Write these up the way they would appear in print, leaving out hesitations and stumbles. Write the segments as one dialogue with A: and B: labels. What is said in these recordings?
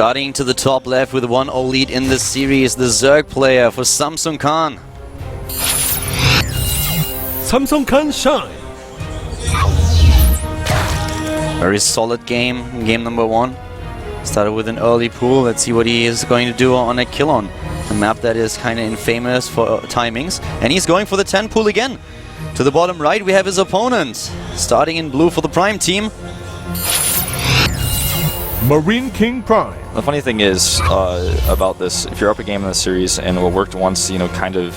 A: Starting to the top left with a 1-0 lead in this series, the Zerg player for Samsung Khan.
B: Samsung Khan Shine.
A: Very solid game, game number 1. Started with an early pool. Let's see what he is going to do on a kill on. A map that is kind of infamous for timings. And he's going for the 10 pool again. To the bottom right we have his opponent. Starting in blue for the Prime team.
B: MarineKing Prime.
C: The funny thing is about this, if you're up a game in the series and it worked once, you know, kind of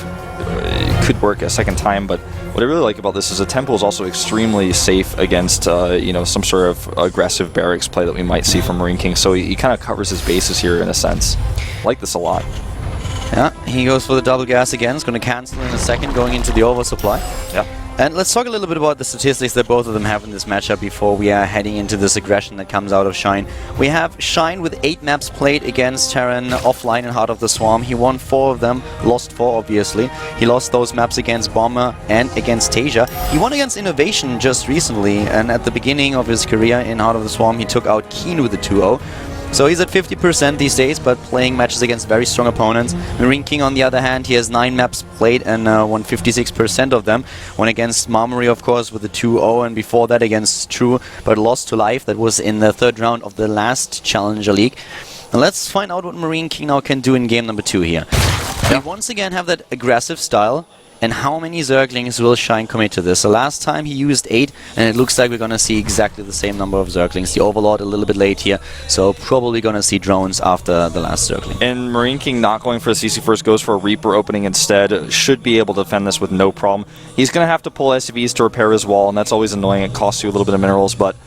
C: could work a second time, but what I really like about this is a tempo is also extremely safe against, you know, some sort of aggressive barracks play that we might see from MarineKing, so he kind of covers his bases here in a sense. I like this a lot.
A: Yeah, he goes for the double gas again. It's going to cancel in a second, going into the oversupply.
C: Yeah.
A: And let's talk a little bit about the statistics that both of them have in this matchup before we are heading into this aggression that comes out of Shine. We have Shine with 8 maps played against Terran offline in Heart of the Swarm. He won 4 of them, lost 4 obviously. He lost those maps against Bomber and against Tasia. He won against Innovation just recently, and at the beginning of his career in Heart of the Swarm he took out Keen with a 2-0. So he's at 50% these days, but playing matches against very strong opponents. MarineKing, on the other hand, he has 9 maps played and won 56% of them. Won against Marmory, of course, with the 2-0, and before that against True, but lost to Life. That was in the 3rd round of the last Challenger League. And let's find out what MarineKing now can do in game number 2 here. We once again have that aggressive style. And how many Zerglings will Shine commit to this? The last time he used 8, and it looks like we're gonna see exactly the same number of Zerglings. The Overlord a little bit late here, so probably gonna see drones after the last Zergling.
C: And MarineKing not going for the CC first, goes for a Reaper opening instead. Should be able to defend this with no problem. He's gonna have to pull SCVs to repair his wall, and that's always annoying. It costs you a little bit of minerals, but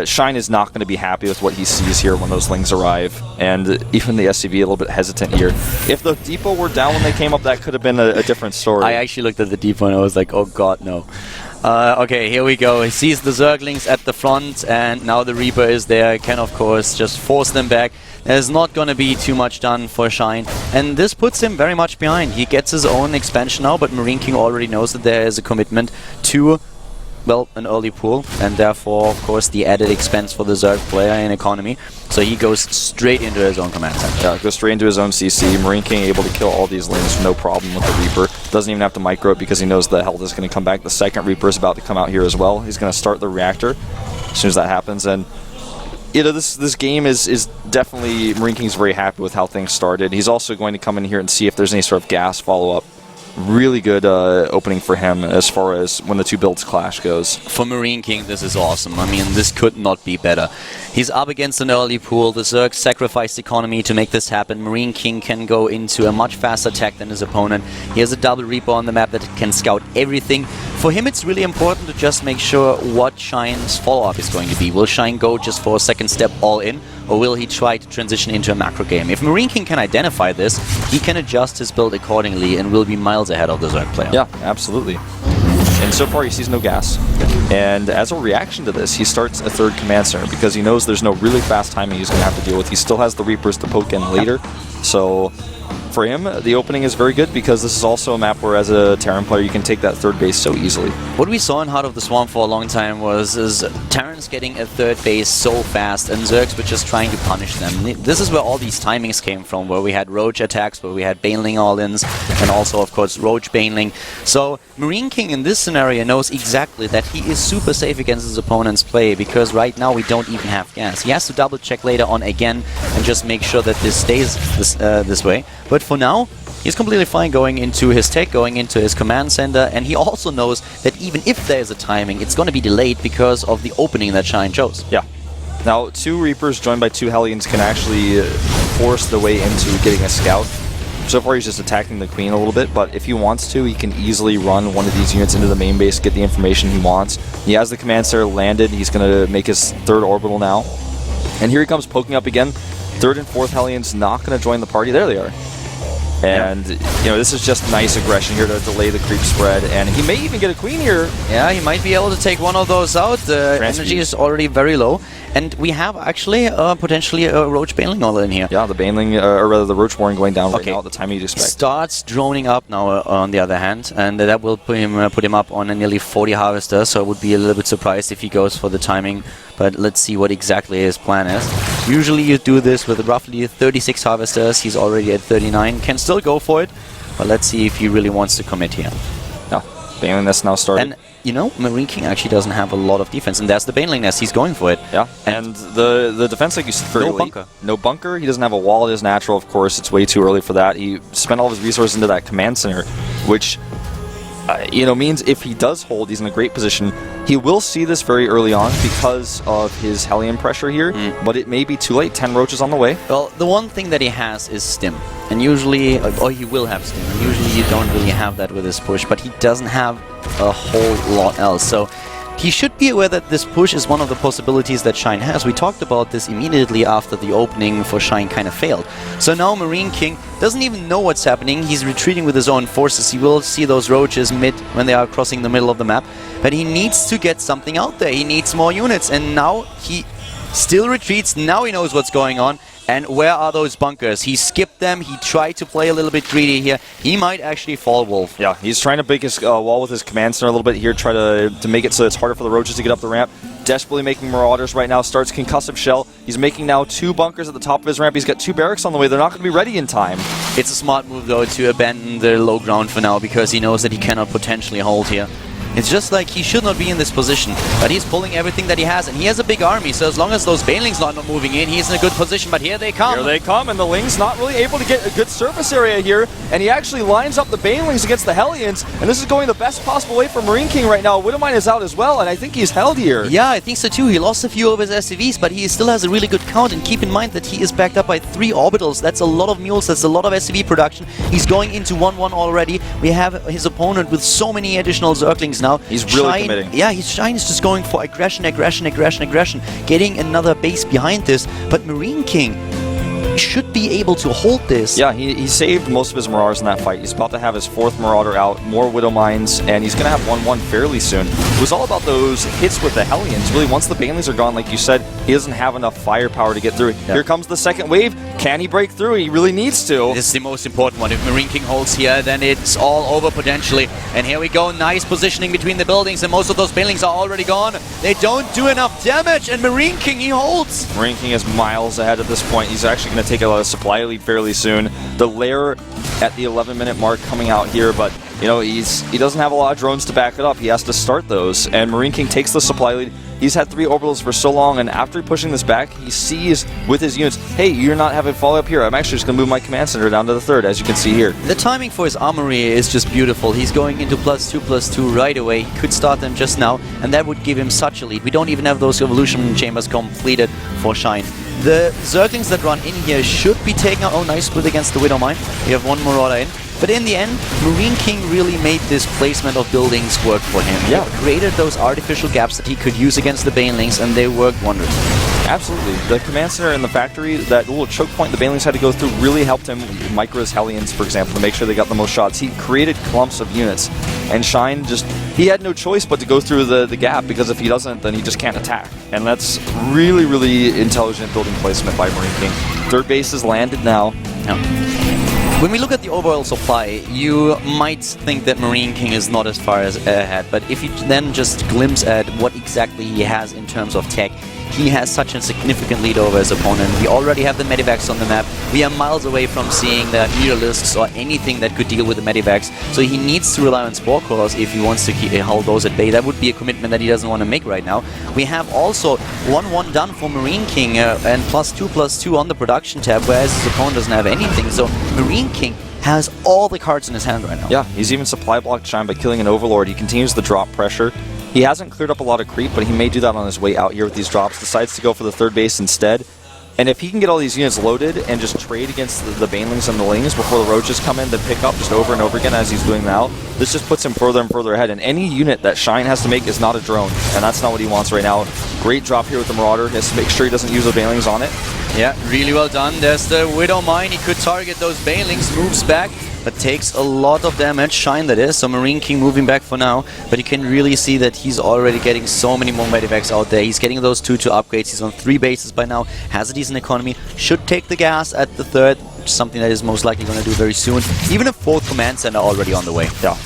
C: Shine is not going to be happy with what he sees here when those Lings arrive, and even the SCV a little bit hesitant here. If the depot were down when they came up, that could have been a different story.
A: I actually looked at the depot and I was like, oh god, no. Okay, here we go. He sees the Zerglings at the front, and now the Reaper is there. Can, of course, just force them back. There's not going to be too much done for Shine, and this puts him very much behind. He gets his own expansion now, but MarineKing already knows that there is a commitment to, well, an early pool, and therefore, of course, the added expense for the Zerg player in economy. So he goes straight into his own command center.
C: Yeah, goes straight into his own CC. MarineKing able to kill all these lanes, no problem with the Reaper. Doesn't even have to micro it because he knows the health is going to come back. The second Reaper is about to come out here as well. He's going to start the reactor as soon as that happens. And you know, this game is definitely, MarineKing's very happy with how things started. He's also going to come in here and see if there's any sort of gas follow-up. Really good opening for him as far as when the 2 builds clash goes.
A: For MarineKing, this is awesome. I mean, this could not be better. He's up against an early pool. The Zerg sacrificed economy to make this happen. MarineKing can go into a much faster attack than his opponent. He has a double Reaper on the map that can scout everything. For him, it's really important to just make sure what Shine's follow-up is going to be. Will Shine go just for a second step all in, or will he try to transition into a macro game? If MarineKing can identify this, he can adjust his build accordingly and will be miles ahead of the Zerg player.
C: Yeah, absolutely. And so far he sees no gas. And as a reaction to this, he starts a 3rd command center because he knows there's no really fast timing he's going to have to deal with. He still has the Reapers to poke in later. So for him, the opening is very good because this is also a map where as a Terran player you can take that 3rd base so easily.
A: What we saw in Heart of the Swarm for a long time was Terrans getting a 3rd base so fast and Zergs were just trying to punish them. This is where all these timings came from, where we had Roach attacks, where we had Baneling all-ins, and also of course Roach Baneling. So MarineKing in this scenario knows exactly that he is super safe against his opponent's play, because right now we don't even have gas. He has to double check later on again and just make sure that this stays this way. But for now, he's completely fine going into his tech, going into his command center, and he also knows that even if there's a timing, it's going to be delayed because of the opening that Shine chose.
C: Yeah. Now, 2 Reapers joined by 2 Hellions can actually force the way into getting a scout. So far he's just attacking the Queen a little bit, but if he wants to, he can easily run one of these units into the main base, get the information he wants. He has the command center landed, he's going to make his 3rd orbital now. And here he comes poking up again. 3rd and 4th Hellions not going to join the party. There they are. And, you know, this is just nice aggression here to delay the creep spread. And he may even get a Queen here.
A: Yeah, he might be able to take one of those out. The energy is already very low. And we have actually potentially a Roach Baneling all in here.
C: Yeah, the Baneling, or rather the Roach Warren going down right now at the time you'd expect.
A: Starts droning up now on the other hand, and that will put him up on a nearly 40 Harvester, so I would be a little bit surprised if he goes for the timing. But let's see what exactly his plan is. Usually you do this with roughly 36 harvesters. He's already at 39. Can still go for it, but let's see if he really wants to commit here.
C: No, Baneling Nest now started.
A: And, you know, MarineKing actually doesn't have a lot of defense, and there's the Baneling Nest. He's going for it.
C: Yeah, and the defense, like you said, very
A: no
C: late.
A: bunker.
C: No bunker. He doesn't have a wall. It is natural, of course. It's way too early for that. He spent all of his resources into that command center, which, you know, means if he does hold, he's in a great position. He will see this very early on because of his Hellion pressure here, but it may be too late. 10 roaches on the way.
A: Well, the one thing that he has is Stim. And usually, or he will have Stim, and usually you don't really have that with this push, but he doesn't have a whole lot else. So he should be aware that this push is one of the possibilities that Shine has. We talked about this immediately after the opening for Shine kind of failed. So now MarineKing doesn't even know what's happening. He's retreating with his own forces. He will see those roaches mid when they are crossing the middle of the map. But he needs to get something out there. He needs more units. And now he still retreats. Now he knows what's going on. And where are those bunkers? He skipped them. He tried to play a little bit greedy here. He might actually fall wolf.
C: Yeah, he's trying to break his wall with his command center a little bit here, try to make it so it's harder for the roaches to get up the ramp. Desperately making marauders right now. Starts concussive shell. He's making now 2 bunkers at the top of his ramp. He's got 2 barracks on the way. They're not going to be ready in time.
A: It's a smart move, though, to abandon the low ground for now, because he knows that he cannot potentially hold here. It's just like he should not be in this position, but he's pulling everything that he has, and he has a big army, so as long as those Banelings are not moving in, he's in a good position, but here they come.
C: Here they come, and the Ling's not really able to get a good surface area here, and he actually lines up the Banelings against the Hellions, and this is going the best possible way for MarineKing right now. Widowmine is out as well, and I think he's held here.
A: Yeah, I think so too. He lost a few of his SCVs, but he still has a really good count, and keep in mind that he is backed up by 3 orbitals. That's a lot of mules, that's a lot of SCV production. He's going into 1-1 already. We have his opponent with so many additional Zerglings now.
C: He's really committing.
A: Yeah, his Shine is just going for aggression, getting another base behind this, but MarineKing should be able to hold this.
C: Yeah, he saved most of his Marauders in that fight. He's about to have his 4th Marauder out, more Widow Mines, and he's going to have 1-1 fairly soon. It was all about those hits with the Hellions. Really, once the Banelings are gone, like you said, he doesn't have enough firepower to get through. Yeah. Here comes the second wave. Can he break through? He really needs to.
A: This is the most important one. If MarineKing holds here, then it's all over potentially. And here we go. Nice positioning between the buildings, and most of those Banelings are already gone. They don't do enough damage, and MarineKing, he holds.
C: MarineKing is miles ahead at this point. He's actually going to take a supply lead fairly soon. The lair at the 11-minute mark coming out here, but you know, he doesn't have a lot of drones to back it up. He has to start those, and MarineKing takes the supply lead. He's had 3 orbitals for so long, and after pushing this back, he sees with his units, hey, you're not having follow-up here. I'm actually just going to move my command center down to the 3rd, as you can see here.
A: The timing for his armory is just beautiful. He's going into +2/+2 right away. He could start them just now, and that would give him such a lead. We don't even have those evolution chambers completed for Shine. The Zerglings that run in here should be taken out. Oh, nice split against the Widowmine. We have 1 Marauder in. But in the end, MarineKing really made this placement of buildings work for him.
C: Yeah.
A: He created those artificial gaps that he could use against the Banelings, and they worked wonders.
C: Absolutely. The command center and the factory, that little choke point the Banelings had to go through, really helped him micro his Hellions, for example, to make sure they got the most shots. He created clumps of units. And Shine just, he had no choice but to go through the gap, because if he doesn't, then he just can't attack. And that's really, really intelligent building placement by MarineKing. 3rd base is landed now.
A: Yeah. When we look at the overall supply, you might think that MarineKing is not as far as ahead, but if you then just glimpse at what exactly he has in terms of tech, he has such a significant lead over his opponent. We already have the Medivacs on the map. We are miles away from seeing the Mutalisks or anything that could deal with the Medivacs, so he needs to rely on Spore Crawlers if he wants to hold those at bay. That would be a commitment that he doesn't want to make right now. We have also 1-1 done for MarineKing and +2/+2 on the production tab, whereas his opponent doesn't have anything. So MarineKing has all the cards in his hand right now.
C: Yeah, he's even supply blocked Shine by killing an Overlord. He continues the drop pressure. He hasn't cleared up a lot of creep, but he may do that on his way out here with these drops. Decides to go for the 3rd base instead. And if he can get all these units loaded and just trade against the Banelings and the Lings before the Roaches come in to pick up just over and over again as he's doing now, this just puts him further and further ahead. And any unit that Shine has to make is not a drone, and that's not what he wants right now. Great drop here with the Marauder. He has to make sure he doesn't use the Banelings on it.
A: Yeah, really well done. There's the Widowmine. He could target those Banelings, moves back, but takes a lot of damage. Shine, that is. So MarineKing moving back for now, but you can really see that he's already getting so many more Medivacs out there. He's getting those 2 upgrades. He's on 3 bases by now, has a decent economy, should take the gas at the 3rd, which is something that is most likely going to do very soon. Even a 4th command center already on the way.
C: Yeah.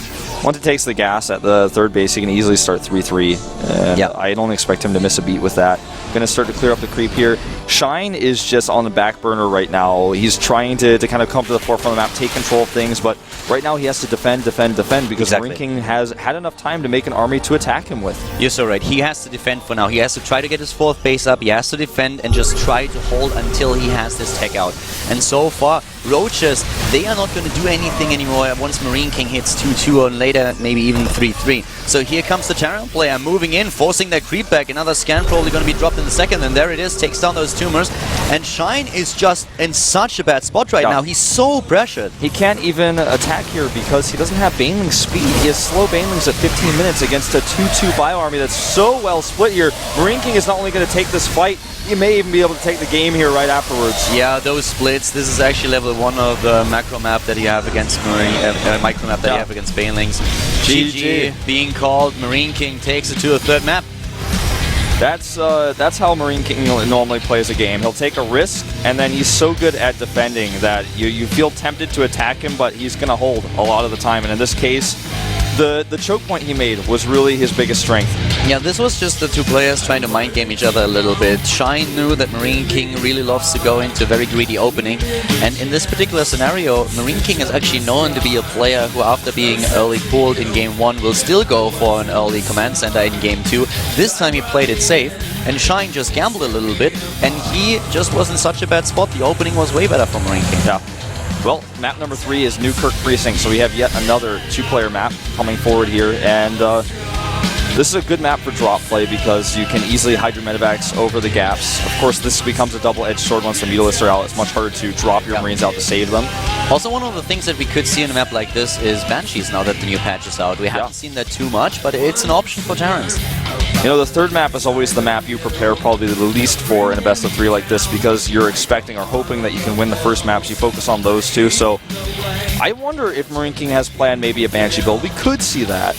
C: Once he takes the gas at the third base, he can easily start 3-3.
A: Yeah.
C: I don't expect him to miss a beat with that. Going to start to clear up the creep here. Shine is just on the back burner right now. He's trying to kind of come to the forefront of the map, take control of things, but right now he has to defend because MarineKing has had enough time to make an army to attack him with.
A: You're so right. He has to defend for now. He has to try to get his 4th base up. He has to defend and just try to hold until he has this tech out. And so far, Roaches, they are not going to do anything anymore once MarineKing hits 2-2 and later maybe even 3-3. So here comes the Terran player moving in, forcing that creep back. Another scan probably going to be dropped in the second, and there it is, takes down those tumors. And Shine is just in such a bad spot right now. He's so pressured.
C: He can't even attack here because he doesn't have Baneling's speed. He has slow Banelings at 15 minutes against a 2-2 bio army that's so well split here. MarineKing is not only going to take this fight, he may even be able to take the game here right afterwards.
A: Yeah, those splits. This is actually level 1 of the macro map that you have against micro map that you have against Banelings. GG being called. MarineKing takes it to a 3rd map.
C: That's how MarineKing normally plays a game. He'll take a risk, and then he's so good at defending that you feel tempted to attack him, but he's going to hold a lot of the time. And in this case, the choke point he made was really his biggest strength.
A: Yeah, this was just the two players trying to mind game each other a little bit. Shine knew that MarineKing really loves to go into a very greedy opening, and in this particular scenario, MarineKing is actually known to be a player who, after being early pulled in game 1, will still go for an early command center in game 2. This time he played it safe, and Shine just gambled a little bit, and he just was in such a bad spot. The opening was way better for MarineKing.
C: Yeah. Well, map number 3 is Newkirk Precinct, so we have yet another 2-player map coming forward here, and this is a good map for drop play because you can easily hide your medevacs over the gaps. Of course, this becomes a double-edged sword once the Mutalisks are out. It's much harder to drop your Marines out to save them.
A: Also, one of the things that we could see in a map like this is Banshees now that the new patch is out. We haven't seen that too much, but it's an option for Terrans.
C: You know, the 3rd map is always the map you prepare probably the least for in a best of 3 like this because you're expecting or hoping that you can win the first maps. You focus on those two. So I wonder if MarineKing has planned maybe a Banshee build. We could see that.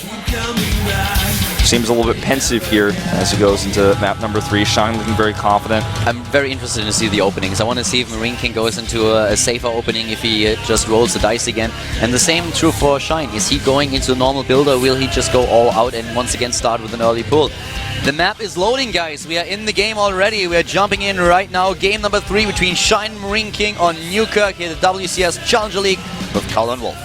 C: Seems a little bit pensive here as he goes into map number 3. Shine looking very confident.
A: I'm very interested to see the openings. I want to see if MarineKing goes into a safer opening, if he just rolls the dice again. And the same true for Shine. Is he going into a normal build, or will he just go all out and once again start with an early pull? The map is loading, guys. We are in the game already. We are jumping in right now. Game number 3 between Shine and MarineKing on Newkirk here at the WCS Challenger League with Carl and Wolf.